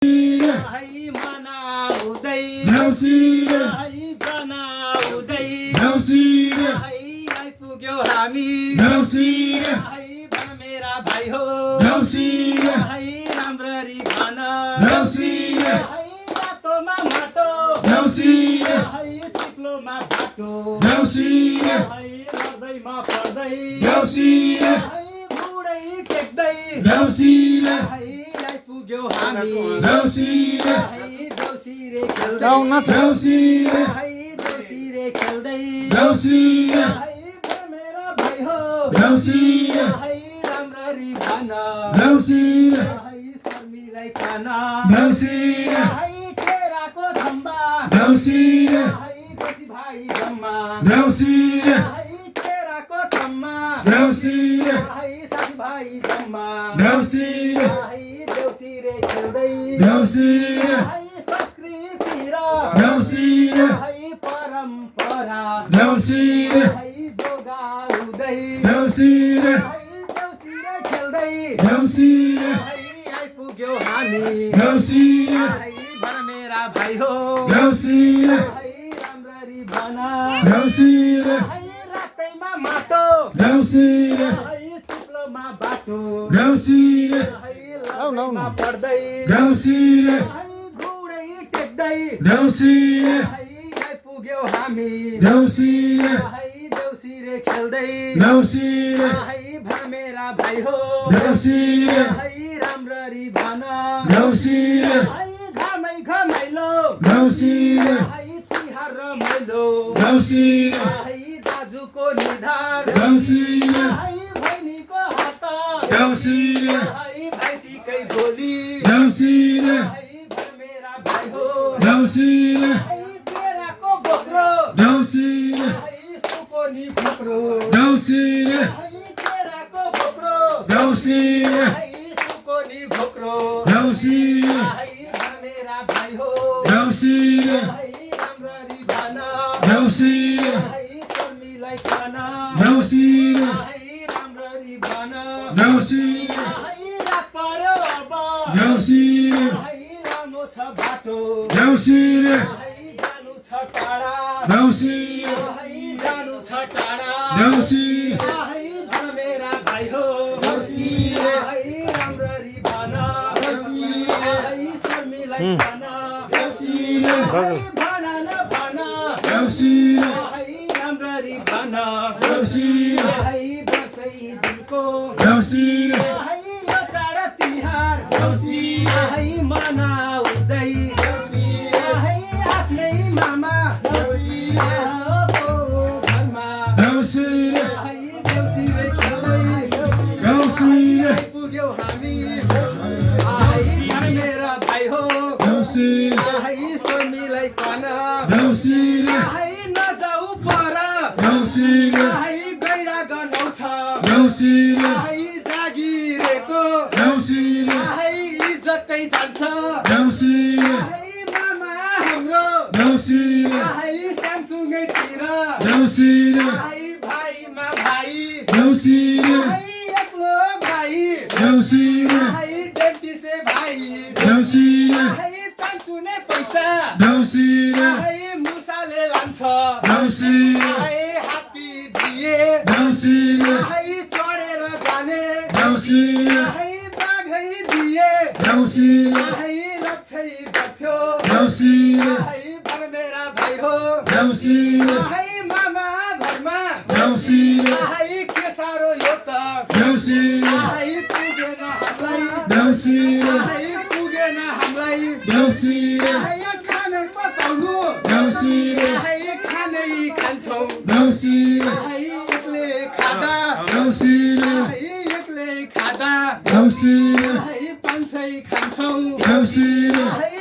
है मनाउँदै देउसीले है जनाउँदै देउसीले है आइपुग्यो हामी देउसीले है मेरा भाइ हो देउसीले है राम्ररी भन देउसीले है बाटोमा माटो देउसीले है चिप्लोमा बाटो देउसीले है लड्दैमा पर्दै देउसीले है घुँडै टेक्दै देउसीले है आइपुग्यो हामी देउसीले है देउसीरे खेल्दै देउसीले है देउसीरे खेल्दै देउसीले है मेरा भाइ हो देउसीले है राम्ररी भन देउसीले है शर्मीलाई खान देउसीले है केराको थम्बा देउसीले है देउसी भाइ जम्मा देउसीले है केराको थम्मा देउसीले है साथी भाइ जम्मा देउसीले है देउसीरे खेल्दै देउसीले है संस्कृति र देउसीले है परम्परा देउसीले है जोगाउँदै देउसीले है देउसीरे खेल्दै देउसीले है आइपुग्यो हामी देउसीले है भन मेरा भाइ हो देउसीले है राम्ररी भन देउसीले है रातैमा माटो देउसीले है चिप्लोमा बाटो देउसीले है लड्दैमा पर्दै देउसीले है घुँडै टेक्दै देउसीले है आइपुग्यो हामी देउसीले है देउसीरे खेल्दै देउसीले है भन मेरा भाइ हो देउसीले है राम्ररी भन देउसीले है घमाइलो देउसीले है तिहार रमाइलो देउसीले है दाजुको निधार देउसीले है बहिनीको हात देउसीले है भाइटीकै गोली देउसीले है भन मेरा भाइ हो देउसीले है केराको बोक्रो देउसीले है सुकोनी फुक्रो देउसीले है केराको बोक्रो देउसीले है सुकोनी घोक्रो देउसीले है भन मेरा भाइ हो देउसीले है राम्ररी भन देउसीले है शर्मीलाई खान देउसीले है राम्ररी भन देउसीले है रात पर्यो अब देउसीले है राम्रो छ बाटो देउसीले है जानु छ टाढा देउसीले है जानु छ टाढा देउसीले है भन मेरा भाइ हो देउसीले है राम्ररी भन है शर्मीलाई खान देउसीले है भन न भन देउसीले है राम्ररी भन देउसीले है वर्षै दिनको देउसीले है यो चाड तिहार देउसीले है मनाउँदै है आफ्नै मामा घरमा देउसीले है देउसीरे खेल्दै देउसीले पुग्यौ हामी है मेरा भाइ हो देउसीले है शर्मीलाई कन देउसीले है नजाऊ पर देउसीले है गैडा गनाउँछ देउसीले है जागिरेको देउसीले है इज्जतै जान्छ देउसीले है मामा हाम्रो देउसीले है सामसुङैतिर देउसीले है भाइमा भाइ देउसीले है एक्लो भाइ देउसीले है डेन्टिसे भाइ देउसीले है चान्चुने पैसा देउसीले है मुसाले लान्छ देउसीले है हात्ती दिए देउसीले है चढेर जाने देउसीले है बाघै दिए देउसीले है रक्षै गर्थ्यो देउसीले है भन मेरा भाइ हो देउसीले है मामा घरमा देउसीले है के साह्रो यो त देउसीले है पुगेन हामीलाई देउसीले है पुगेन हामीलाई देउसीले है खानै पकाउनु देउसीले है खानै खान्छौ देउसीले है एक्लै खाँदा देउसीले है एक्लै खाँदा देउसीले है पान्छै खान्छौ देउसीले है